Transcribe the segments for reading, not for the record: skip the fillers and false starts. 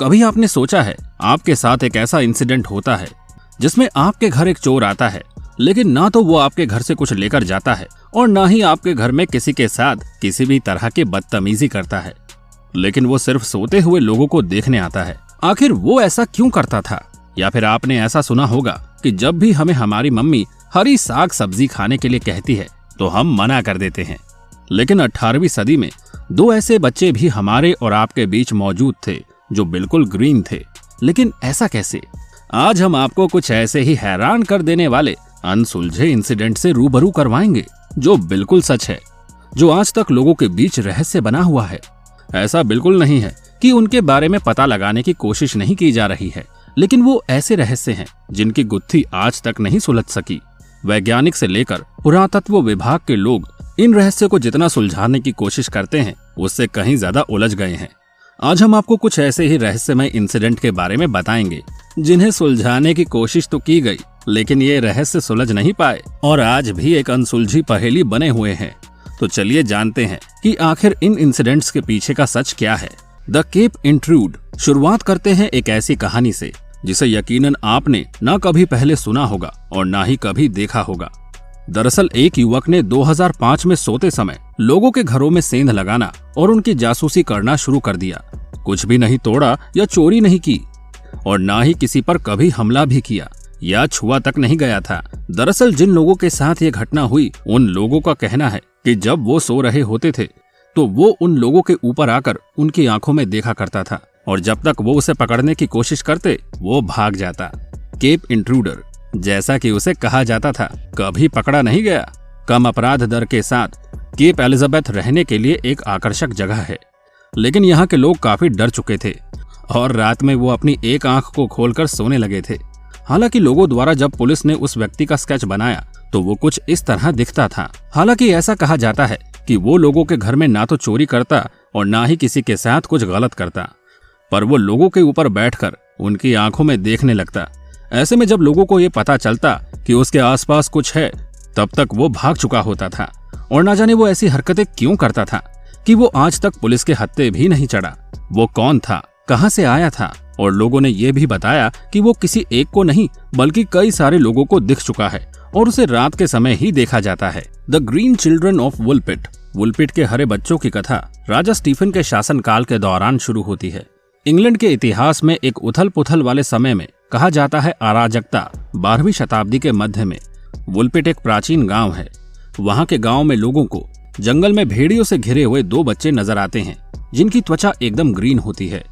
कभी आपने सोचा है आपके साथ एक ऐसा इंसिडेंट होता है जिसमें आपके घर एक चोर आता है, लेकिन ना तो वो आपके घर से कुछ लेकर जाता है और ना ही आपके घर में किसी के साथ किसी भी तरह की बदतमीजी करता है, लेकिन वो सिर्फ सोते हुए लोगों को देखने आता है। आखिर वो ऐसा क्यों करता था? या फिर आपने ऐसा सुना होगा कि जब भी हमें हमारी मम्मी हरी साग सब्जी खाने के लिए कहती है तो हम मना कर देते हैं। लेकिन 18वीं सदी में दो ऐसे बच्चे भी हमारे और आपके बीच मौजूद थे जो बिल्कुल ग्रीन थे। लेकिन ऐसा कैसे? आज हम आपको कुछ ऐसे ही हैरान कर देने वाले अनसुलझे इंसिडेंट से रूबरू करवाएंगे जो बिल्कुल सच है, जो आज तक लोगों के बीच रहस्य बना हुआ है। ऐसा बिल्कुल नहीं है कि उनके बारे में पता लगाने की कोशिश नहीं की जा रही है, लेकिन वो ऐसे रहस्य हैं जिनकी गुत्थी आज तक नहीं सुलझ सकी। वैज्ञानिक से लेकर पुरातत्व विभाग के लोग इन रहस्य को जितना सुलझाने की कोशिश करते हैं उससे कहीं ज्यादा उलझ गए हैं। आज हम आपको कुछ ऐसे ही रहस्यमय इंसिडेंट के बारे में बताएंगे जिन्हें सुलझाने की कोशिश तो की गई, लेकिन ये रहस्य सुलझ नहीं पाए और आज भी एक अनसुलझी पहेली बने हुए हैं। तो चलिए जानते हैं कि आखिर इन इंसिडेंट्स के पीछे का सच क्या है। The cape intrude. शुरुआत करते हैं एक ऐसी कहानी से जिसे यकीनन आपने न कभी पहले सुना होगा और न ही कभी देखा होगा। दरअसल एक युवक ने 2005 में सोते समय लोगों के घरों में सेंध लगाना और उनकी जासूसी करना शुरू कर दिया। कुछ भी नहीं तोड़ा या चोरी नहीं की और ना ही किसी पर कभी हमला भी किया या छुआ तक नहीं गया था। दरअसल जिन लोगों के साथ ये घटना हुई उन लोगों का कहना है कि जब वो सो रहे होते थे तो वो उन लोगों के ऊपर आकर उनकी आंखों में देखा करता था और जब तक वो उसे पकड़ने की कोशिश करते वो भाग जाता। केप इंट्रूडर, जैसा कि उसे कहा जाता था, कभी पकड़ा नहीं गया। कम अपराध दर के साथ केप एलिजाबेथ रहने के लिए एक आकर्षक जगह है, लेकिन यहाँ के लोग काफी डर चुके थे और रात में वो अपनी एक आंख को खोलकर सोने लगे थे। हालांकि लोगों द्वारा जब पुलिस ने उस व्यक्ति का स्केच बनाया तो वो कुछ इस तरह दिखता था। हालांकि ऐसा कहा जाता है कि वो लोगों के घर में ना तो चोरी करता और ना ही किसी के साथ कुछ गलत करता, पर वो लोगों के ऊपर बैठकर उनकी आंखों में देखने लगता। ऐसे में जब लोगों को ये पता चलता कि उसके आसपास कुछ है, तब तक वो भाग चुका होता था और ना जाने वो ऐसी हरकतें क्यों करता था कि वो आज तक पुलिस के हत्थे भी नहीं चढ़ा। वो कौन था, कहां से आया था, और लोगों ने ये भी बताया कि वो किसी एक को नहीं बल्कि कई सारे लोगों को दिख चुका है और उसे रात के समय ही देखा जाता है। The green children of Woolpit. Woolpit के हरे बच्चों की कथा राजा स्टीफन के शासनकाल के दौरान शुरू होती है। इंग्लैंड के इतिहास में एक उथल पुथल वाले समय में कहा जाता है अराजकता 12वीं शताब्दी के मध्य में। वुलपिट एक प्राचीन गांव है। वहां के गांव में लोगों को जंगल में भेड़ियों से घिरे हुए दो बच्चे नजर आते हैं जिनकी त्वचा एकदम ग्रीन होती है।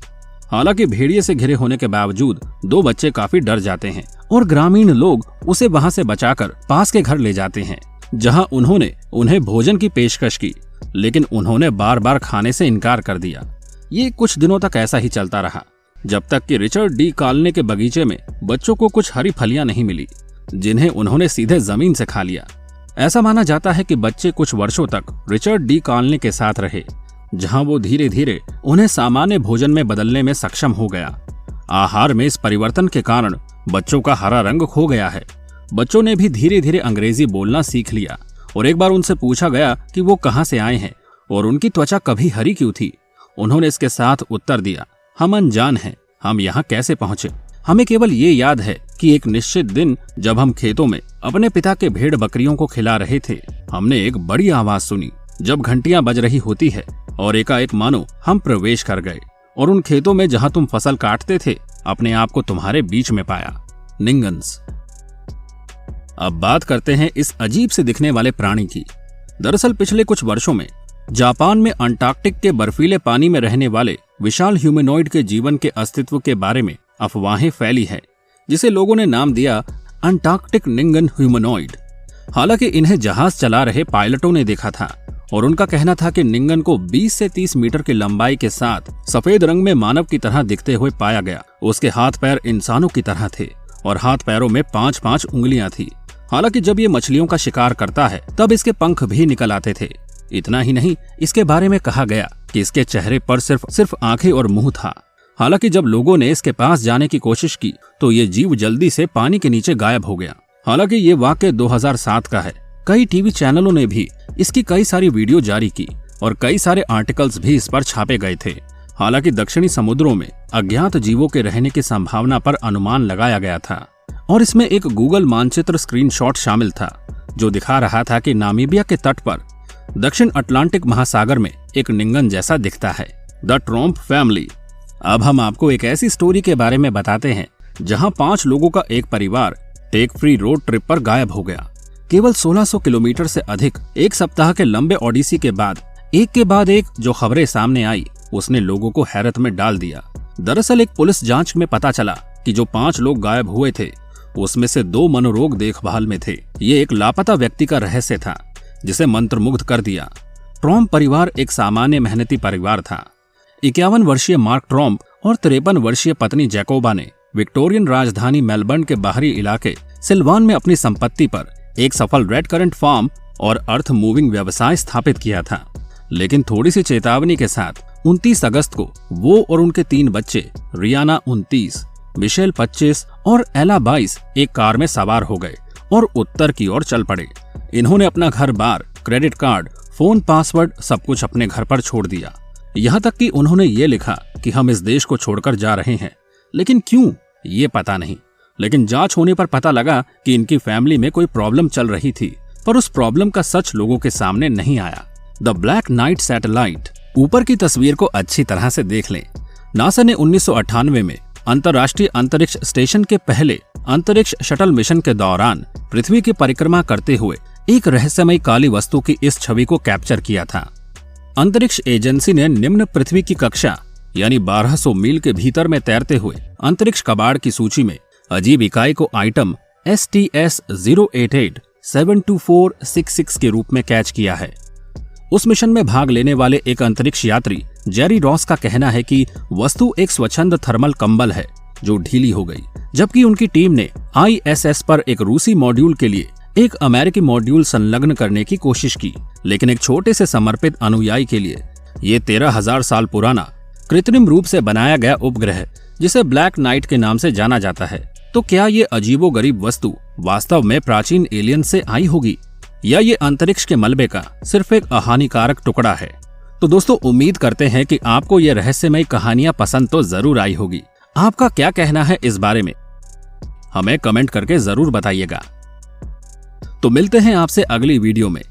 हालांकि भेड़िए से घिरे होने के बावजूद दो बच्चे काफी डर जाते हैं और ग्रामीण लोग उसे वहां से बचाकर पास के घर ले जाते हैं, जहां उन्होंने उन्हें भोजन की पेशकश की, लेकिन उन्होंने बार बार खाने से इनकार कर दिया। ये कुछ दिनों तक ऐसा ही चलता रहा, जब तक कि रिचर्ड डी कॉलनी के बगीचे में बच्चों को कुछ हरी फलियां नहीं मिली, जिन्हें उन्होंने सीधे जमीन से खा लिया। ऐसा माना जाता है कि बच्चे कुछ वर्षों तक रिचर्ड डी कॉलनी के साथ रहे, जहां वो धीरे धीरे उन्हें सामान्य भोजन में बदलने में सक्षम हो गया। आहार में इस परिवर्तन के कारण बच्चों का हरा रंग खो गया है। बच्चों ने भी धीरे धीरे अंग्रेजी बोलना सीख लिया और एक बार उनसे पूछा गया कि वो कहां से आए हैं और उनकी त्वचा कभी हरी क्यों थी। उन्होंने इसके साथ उत्तर दिया, हम अनजान हैं, हम यहाँ कैसे पहुंचे। हमें केवल ये याद है कि एक निश्चित दिन जब हम खेतों में अपने पिता के भेड़ बकरियों को खिला रहे थे, हमने एक बड़ी आवाज सुनी जब घंटियां बज रही होती है और एकाएक मानो हम प्रवेश कर गए और उन खेतों में जहां तुम फसल काटते थे अपने आप को तुम्हारे बीच में पाया। निंगन्स। अब बात करते हैं इस अजीब से दिखने वाले प्राणी की। दरअसल पिछले कुछ वर्षों में जापान में अंटार्कटिक के बर्फीले पानी में रहने वाले विशाल ह्यूमनॉइड के जीवन के अस्तित्व के बारे में अफवाहें फैली है, जिसे लोगों ने नाम दिया अंटार्कटिक निंगन ह्यूमनॉइड। हालांकि इन्हें जहाज चला रहे पायलटों ने देखा था और उनका कहना था कि निंगन को 20 से 30 मीटर की लंबाई के साथ सफेद रंग में मानव की तरह दिखते हुए पाया गया। उसके हाथ पैर इंसानों की तरह थे और हाथ पैरों में 5-5 उंगलियां थी। हालांकि जब ये मछलियों का शिकार करता है तब इसके पंख भी निकल आते थे। इतना ही नहीं, इसके बारे में कहा गया कि इसके चेहरे पर सिर्फ आंखें और मुंह था। हालांकि जब लोगों ने इसके पास जाने की कोशिश की तो ये जीव जल्दी से पानी के नीचे गायब हो गया। हालांकि ये वाकया 2007 का है। कई टीवी चैनलों ने भी इसकी कई सारी वीडियो जारी की और कई सारे आर्टिकल्स भी इस पर छापे गए थे। हालांकि दक्षिणी समुद्रों में अज्ञात जीवों के रहने की संभावना पर अनुमान लगाया गया था और इसमें एक गूगल मानचित्र स्क्रीनशॉट शामिल था जो दिखा रहा था कि नामीबिया के तट पर दक्षिण अटलांटिक महासागर में एक निंगन जैसा दिखता है, द ट्रॉम्प फैमिली। अब हम आपको एक ऐसी स्टोरी के बारे में बताते हैं जहां 5 लोगों का एक परिवार टेक फ्री रोड ट्रिप पर गायब हो गया। केवल 1600 किलोमीटर से अधिक एक सप्ताह के लंबे ओडिसी के बाद एक के बाद एक जो खबरें सामने आई उसने लोगों को हैरत में डाल दिया। दरअसल एक पुलिस जांच में पता चला कि जो 5 लोग गायब हुए थे उसमें से 2 मनोरोग देखभाल में थे। ये एक लापता व्यक्ति का रहस्य था जिसे मंत्रमुग्ध कर दिया। ट्रॉम्प परिवार एक सामान्य मेहनती परिवार था। 51 वर्षीय मार्क ट्रॉम्प और 53 वर्षीय पत्नी जैकोबा ने विक्टोरियन राजधानी मेलबर्न के बाहरी इलाके सिल्वान में अपनी संपत्ति पर एक सफल रेड करंट फार्म और अर्थ मूविंग व्यवसाय स्थापित किया था। लेकिन थोड़ी सी चेतावनी के साथ 29 अगस्त को वो और उनके 3 बच्चे रियाना 29, मिशेल 25 और एला 22 एक कार में सवार हो गए और उत्तर की ओर चल पड़े। इन्होंने अपना घर बार, क्रेडिट कार्ड, फोन पासवर्ड सब कुछ अपने घर पर छोड़ दिया। यहाँ तक कि उन्होंने ये लिखा कि हम इस देश को छोड़कर जा रहे हैं, लेकिन क्यों ये पता नहीं। लेकिन जांच होने पर पता लगा कि इनकी फैमिली में कोई प्रॉब्लम चल रही थी, पर उस प्रॉब्लम का सच लोगों के सामने नहीं आया। The black night satellite. ऊपर की तस्वीर को अच्छी तरह से देख लें। नासा ने 1998 में अंतर्राष्ट्रीय अंतरिक्ष स्टेशन के पहले अंतरिक्ष शटल मिशन के दौरान पृथ्वी की परिक्रमा करते हुए एक रहस्यमयी काली वस्तु की इस छवि को कैप्चर किया था। अंतरिक्ष एजेंसी ने निम्न पृथ्वी की कक्षा यानी 1200 मील के भीतर में तैरते हुए अंतरिक्ष कबाड़ की सूची में अजीब इकाई को आइटम STS-088-72466 के रूप में कैच किया है। उस मिशन में भाग लेने वाले एक अंतरिक्ष यात्री जेरी रॉस का कहना है कि वस्तु एक स्वच्छंद थर्मल कंबल है जो ढीली हो गई, जबकि उनकी टीम ने ISS पर एक रूसी मॉड्यूल के लिए एक अमेरिकी मॉड्यूल संलग्न करने की कोशिश की, लेकिन एक छोटे से समर्पित अनुयायी के लिए ये 13,000 साल पुराना कृत्रिम रूप से बनाया गया उपग्रह जिसे ब्लैक नाइट के नाम से जाना जाता है। तो क्या ये अजीबोगरीब वस्तु वास्तव में प्राचीन एलियन से आई होगी या ये अंतरिक्ष के मलबे का सिर्फ एक हानिकारक टुकड़ा है? तो दोस्तों, उम्मीद करते हैं कि आपको ये रहस्यमयी कहानियां पसंद तो जरूर आई होगी। आपका क्या कहना है इस बारे में हमें कमेंट करके जरूर बताइएगा। तो मिलते हैं आपसे अगली वीडियो में।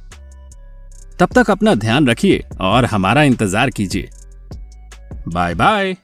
तब तक अपना ध्यान रखिए और हमारा इंतजार कीजिए। Bye bye.